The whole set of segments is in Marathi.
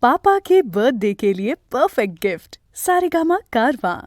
पापा के बर्थडे के लिए परफेक्ट गिफ्ट सारेगामा कारवां।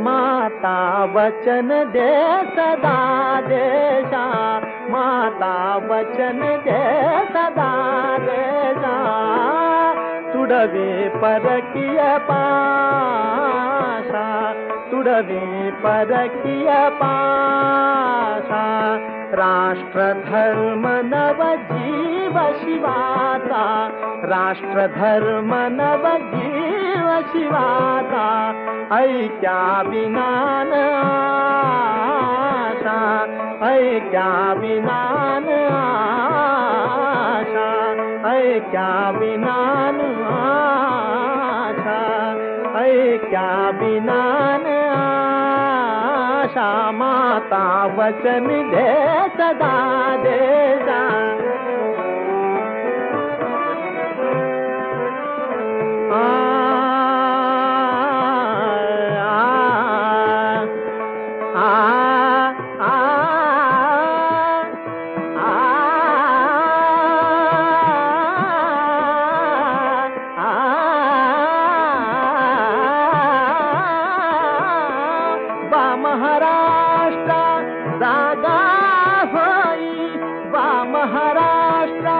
माता वचन दे सदा देशा, माता वचन दे सदा देशा, तुडवे परकीय पाशा, तुडवे परकीय पाशा, राष्ट्र धर्म नव जीव शिवाचा, राष्ट्र धर्म नव जीव शिवाचा, ऐक्या विनान आशा, ऐक्या विनान आशा, ऐक्या विनान आशा, ऐक्या विनान आशा, माता वचन दे सदा देशा। महाराष्ट्र जागा होई, वा महाराष्ट्र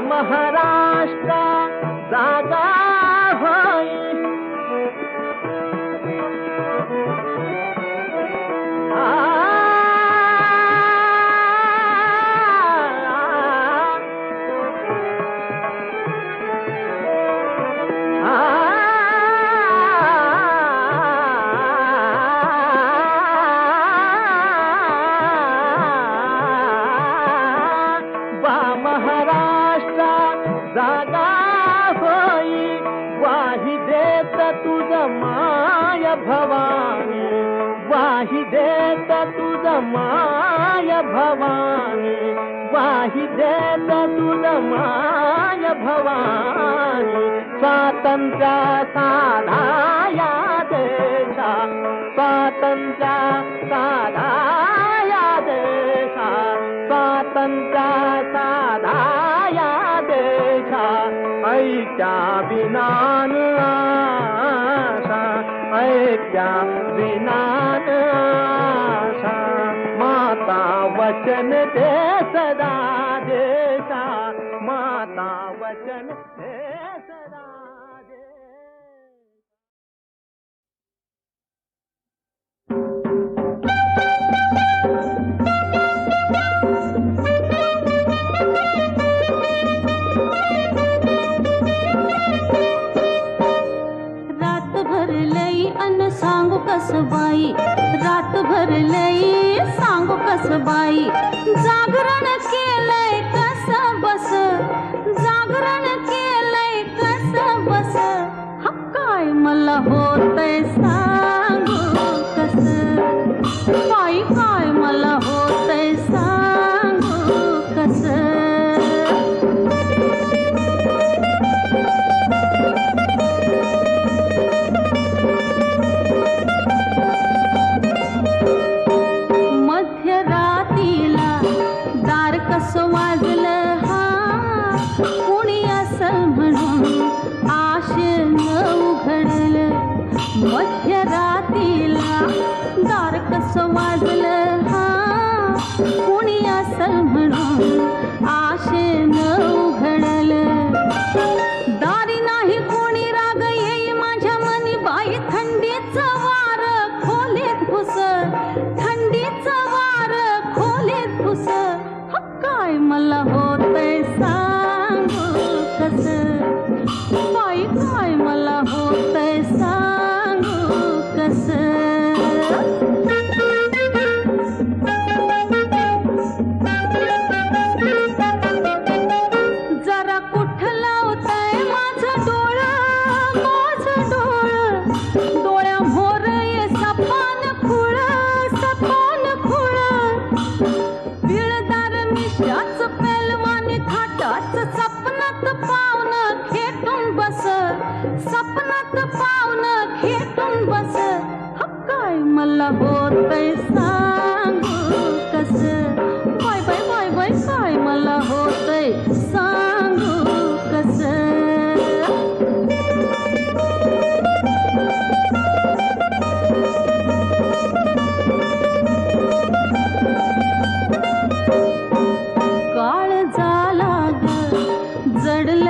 महाराष्ट्र जागा होई, महाराष्ट्र जागा होई, वाही देत तुझ माय भवानी, वाही देत तुझ माय भवानी, वाही देत तुझ माय भवानी, स्वातंत्र्य साधा या देशा, स्वातंत्र्य साधा या देशा, स्वातंत्र्य साधा या देशा, ऐक्या विनान आशा, ऐक्या विनान आशा, माता वचन दे सदा देशा, माता वचन दे सदा कसबाई, रातभर लई सांगू कसबाई, जागरण केलंय कस बस, जागरण केलंय कस बस, हा काय मला होतंय सांगू कस, काय काय मला होतंय सांगू कस। वाजलं हा कुणी असं म्हणून आशेनं उघडलं, मध्यरात्रीला दार कसं वाजलं हा कुणी असं म्हणून आशेनं उघडलं, दारी नाही कोणी राग येई माझ्या मनी, बाई थंडीचं वार खोलीत घुस, थंडीचं वार खोलीत घुस, काय मला होतंय सांगू कस, काय काय मला होतंय सांगू कस। जरा कुठला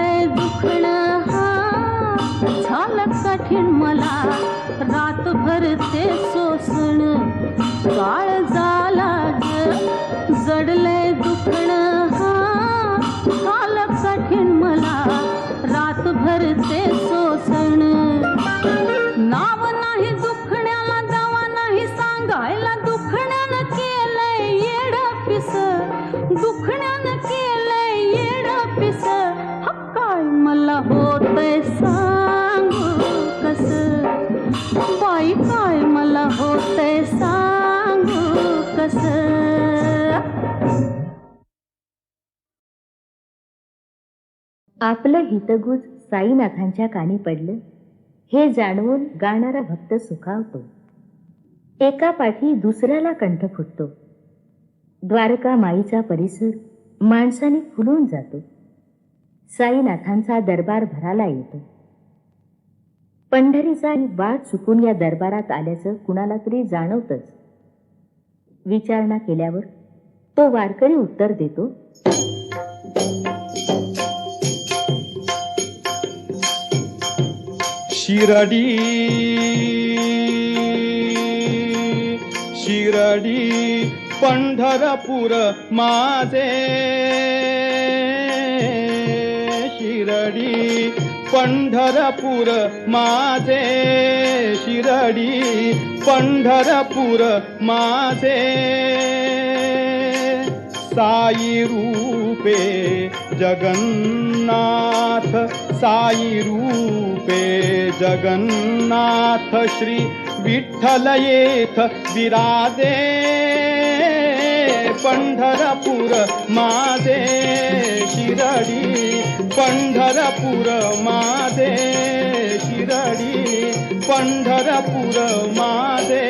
जडलंय दुखणं हा झालं कठीण मला रातभर ते सोसण काळ झाला जडलंय दुखणं हा झालं कठीण मला रातभर ते सोसण नाव नाही दुखण्याला दवा नाही सांगायला दुखण्यानं केलंय येड पिस दुखण्यानं केलंय येड पिस काय मला होतंय सांगू कस बाई काय मला होतंय सांगू कस आपलं हितगुज साईनाथांच्या कानी पडलं हे जाणवून गाणारा भक्त सुखावतो. एका पाठी दुसऱ्याला कंठ फुटतो. द्वारका माईचा परिसर माणसाने फुलून जातो. साईनाथांचा दरबार भराला येतो. पंढरीचा वाट चुकून या दरबारात आल्याचं कुणाला तरी जाणवतच. विचारणा केल्यावर तो वारकरी उत्तर देतो, शिरडी शिरडी पंढरपूर माझे शिरडी पंढरपूर माझे शिरडी पंढरपूर माझे साई रूपे जगन्नाथ साई रूपे जगन्नाथ श्री विठ्ठल येथ विराजे पंढरपूर माझे शिरडी पंढरपूर माझे शिरडी पंढरपूर माझे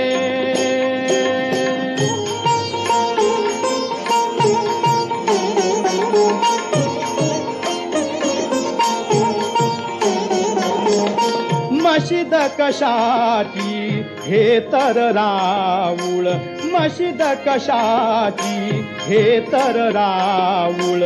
मशीद कशाची हे तर राऊळ मशीद कशाची हे तर राऊळ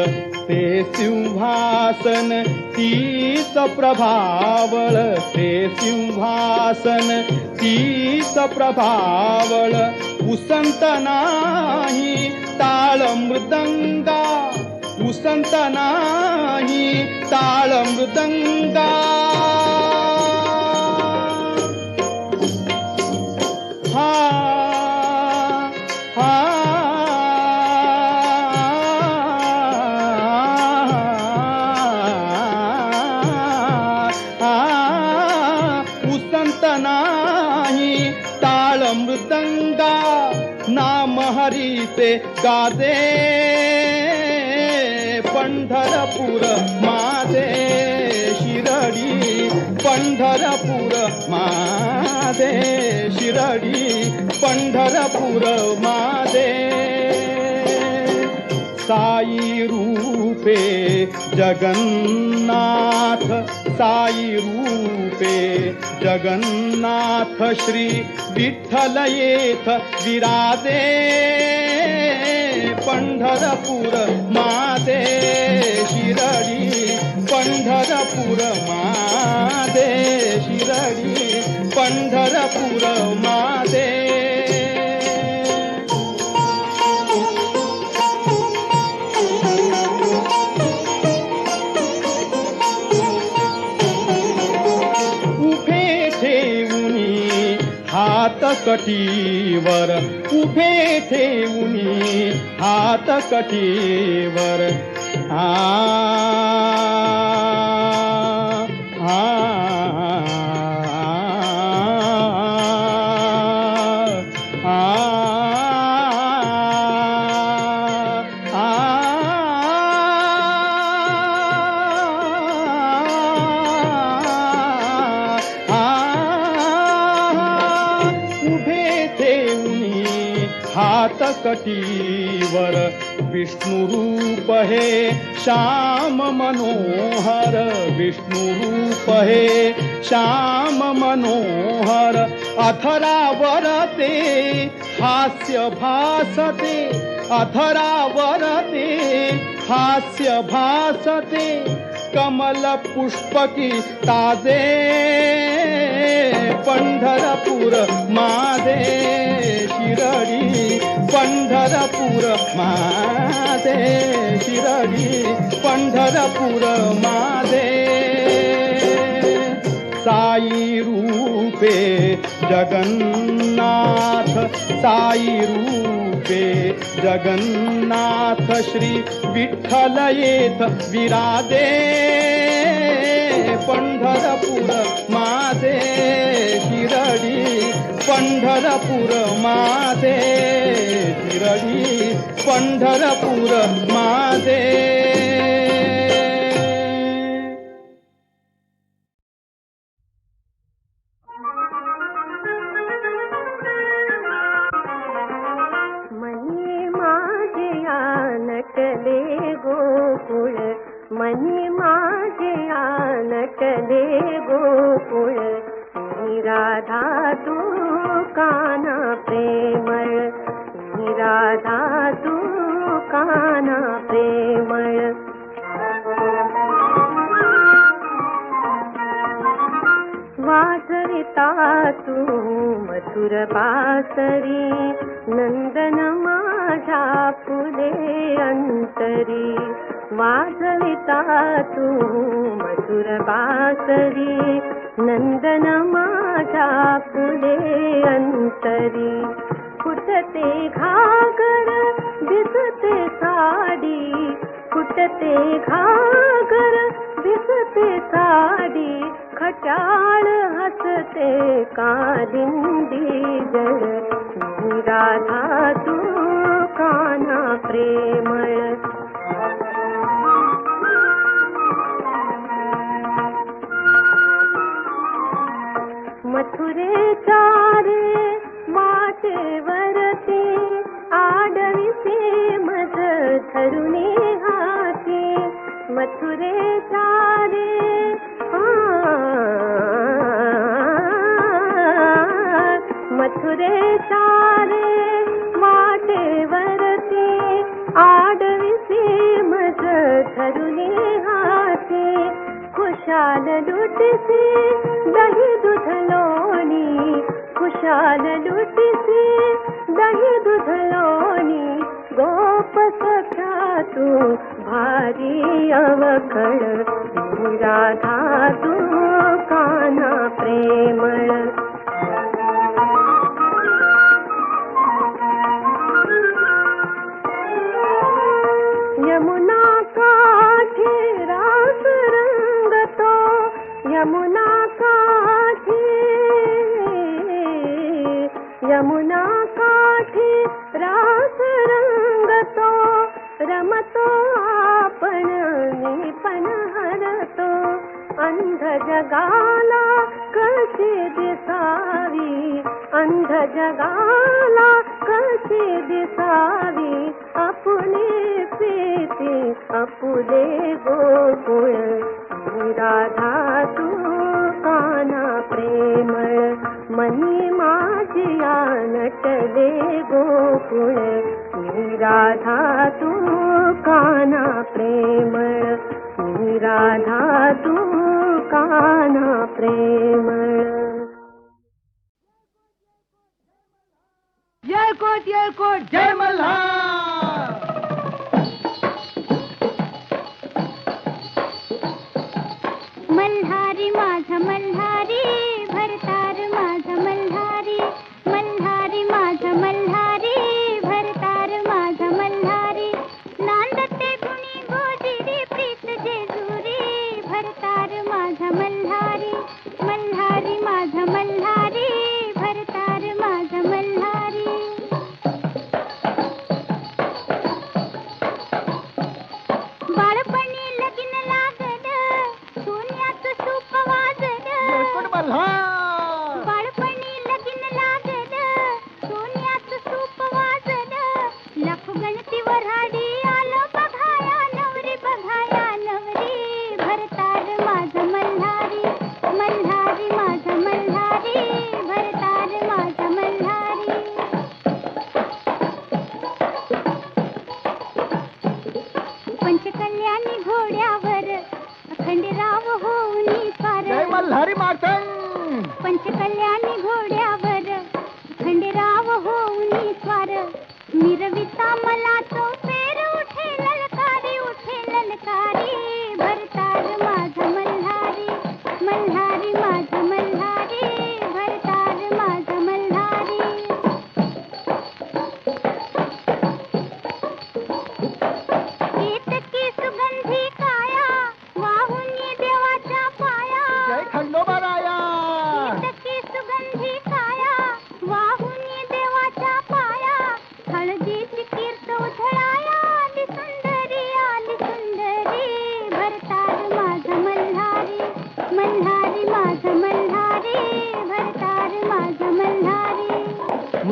ते सिंहासन तीच प्रभावळ ते सिंहासन तीच प्रभावळ उसंत नाही ताळ मृदंगा उसंत नाही ताळ मृदंगा उसंत नाही ताळ मृदंगा नाम हरीचे गाजे पंढरपूर माझे शिरडी पंढरपूर माझे शिरडी पंढरपूर माझे साई रूपे जगन्नाथ साई रूपे जगन्नाथ श्री विठ्ठल येथ विराजे पंढरपूर माझे शिरडी पंढरपूर माझे शिरडी पंढरपूर माझे हात कटीवर उभे ठेवूनी हात कटीवर आ हात कटीवर विष्णु रूप हे श्याम मनोहर विष्णु रूप हे श्याम मनोहर अधरावर ते हास्य भासते अधरावर ते हास्य भासते कमल पुष्पकी ताजे पंढरपूर माझे शिरडी पंढरपूर माझे शिरडी पंढरपूर माझे साई रूपे जगन्नाथ साई रूपे जगन्नाथ श्री विठ्ठल येथ विराजे पंढरपूर माझे शिरडी पंढरपूर माझे शिरडी पंढरपूर माझे. नटले गोकुळ मनी माझे नटले गोकुळ राधा तू काना प्रेमळ राधा तू काना प्रेमळ. वाजविता तू मधुर बासरी नंदन माझ्या फुले अंतरी. वाजविता तू मधुर बासरी नंदन माझ्या फुले अंतरी. फुटते घागर दिसते साडी फुटते घागर दिसते साडी खट्याळ हसते कालिंदी जळ राधा तू काना प्रेमळ. मथुरेच्या रे वाटेवरती आडवीसे मज धरुणी हाती. मथुरेच्या रे मथुरेच्या रे वाटेवरती आडवीसे मज धरुणी हाती. खुशाल लुटसी दही दूध लोणी खुशाल लुटसी दही दूध लोणी. गोप सख्या तू भारी अवखळ राधा तू काना प्रेमळ. यमुना काठी रास रंगतो यमुना काठी यमुना काठी रास रंगतो. रमतो आपण मी पण हरतो. अंध जगाला कशी दिसावी अंध जगाला कशी दिसावी. आपुले प्रीती आपुले गोकुळ राधा तू काना प्रेमळ. मनी माझी नटले गोकुळ राधा तू काना प्रेमळ राधा तू काना प्रेमळ. येळकोट येळकोट जय मल्हार. मल्हारी माझा मल्हारी भरतार माझा मल्हारी. मल्हारी माझा मल्हारी भरतार माझा मल्हारी. नांदते गुणी गोजिरी प्रीत जेजुरी भरतार माझा मल्हारी. मल्हारी माझा मल्हारी भरतार माझा मल्हारी. बाळपणी लगीन लागल सोन्याचं सूप वाजल. बाळपणी लगीन लागल सोन्याचं सूप वाजल. लाखो गणतीवर हाडी आलो बघाया नवरी बघाया नवरी भरतार माझा मल्हारी. होऊनी स्वार जय मल्हारी मार्तंड पंचकल्याणी घोड्यावर खंडेराव होऊनी स्वार मिरविता मला तो पेर उठे ललकारी भरतार माझा मल्हारी मल्हारी माझा मल्हारी भरतार माझा मल्हारी केतकी सुगंधी काया वाहून ये देवाच्या पाया जय खंडोबाराया केतकी सुगंधी काया वाहून ये देवाच्या पाया हळदीची कीर्त उधळाया आली सुंदरी भरतार माझा मल्हारी मल्हारी माझा मल्हारी भरतार माझा मल्हारी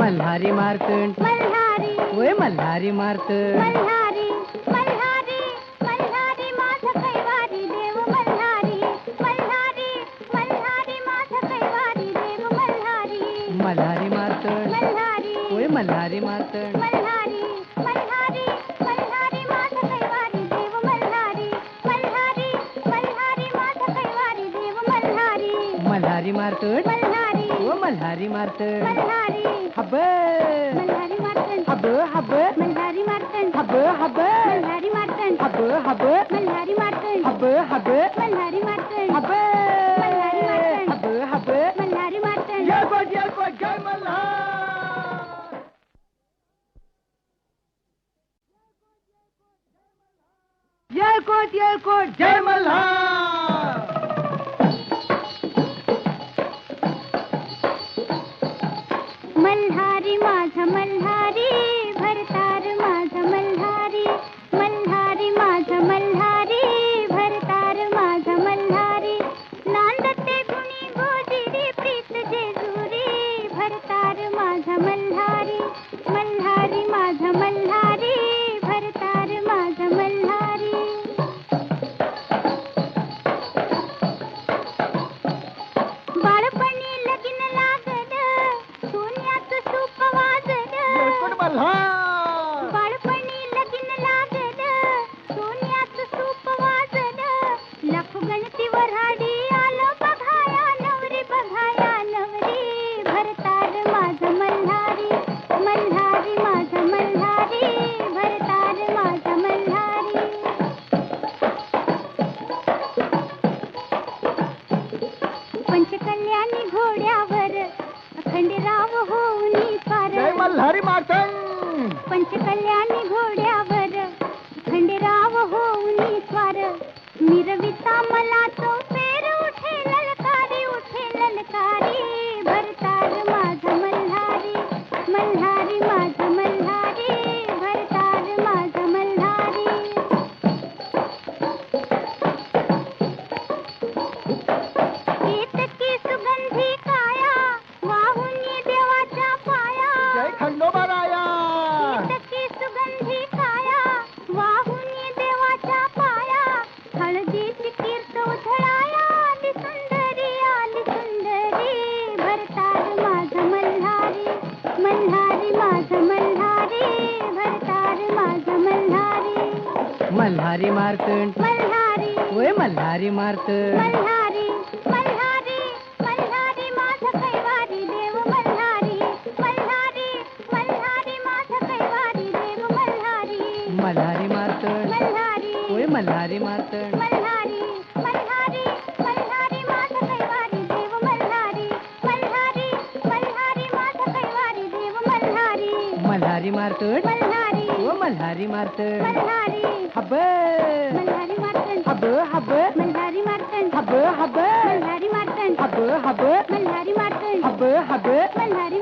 मल्हारी मार्तंड मल्हारी होय मल्हारी मार्तंड मल्हारी मल्हारी मल्हारी माझा कैवारी देव मल्हारी मल्हारी मल्हारी माझा कैवारी देव मल्हारी मल्हारी मार्तंड मल्हारी होय मल्हारी मार्तंड मल्हारी मल्हारी मल्हारी माझा कैवारी देव मल्हारी मल्हारी मल्हारी माझा कैवारी देव मल्हारी मल्हारी मार्तंड मल्हारी हो मल्हारी मार्तंड मल्हारी हब मल्हारी मार्तंड हब हब मल्हारी मार्तंड हब हब मल्हारी मार्तंड हब हब मल्हारी मार्तंड हब हब मल्हारी मार्तंड हब मल्हारी मार्तंड हब हब मल्हारी मार्तंड जय मल्हार येळकोट जय मल्हार मल्हारी माझा मल्हारी भरतार माझा मल्हारी मल्हारी माझा मल्हारी भरतार माझा मल्हारी नांदते गुणी गोजिरी प्रीत जेजुरी भरतार माझा मल्हारी मल्हारी माझा मल्हारी भरतार माझा मल्हारी बाळपणी लगीन लागलं सोन्यात सूप वाजलं येळकोट मल्हार बाळपणी लगीन लागलं सोन्यात सूप वाजलं लाखो गणतीवर हाडी आलं बघाया नवरी भरतार माझा मल्हारी मल्हारी माझा मल्हारी भरतार माझा मल्हारी पंचकल्याणी घोड्यावर खंडेराव होऊनी स्वार जय मल्हारी मार्तंड पंचकल्याणी घोड्यावर खंडेराव होऊनी स्वार मिरविता मला तो पेर उठे ललकारी भरतार माझा मल्हारी मल्हारी माझा मल्हारी भरतार माझा मल्हारी केतकी सुगंधी काया वाहून ये देवाच्या पाया जय खंडोबाराया केतकी सुगंधी काया वाहून ये देवाच्या पाया हळदीची कीर्त उधळाया आली सुंदरी भरतार माझा मल्हारी मल्हारी माझा मल्हारी भरतार माझा मल्हारी मल्हारी मार्तंड मल्हारी होय मल्हारी मार्तंड मल्हारी मल्हारी मल्हारी माझा कैवारी देव मल्हारी मल्हारी मल्हारी माझा कैवारी देव मल्हारी मल्हारी मार्तंड मल्हारी होय मल्हारी मार्तंड मल्हारी मल्हारी मल्हारी माझा कैवारी देव मल्हारी मल्हारी मल्हारी माझा कैवारी देव मल्हारी मल्हारी मार्तंड मल्हारी हो मल्हारी मार्तंड मल्हारी हब मल्हारी मार्तंड हब हब मल्हारी मार्तंड हब हब मल्हारी मार्तंड हब हब मल्हारी मार्तंड हब हब मल्हारी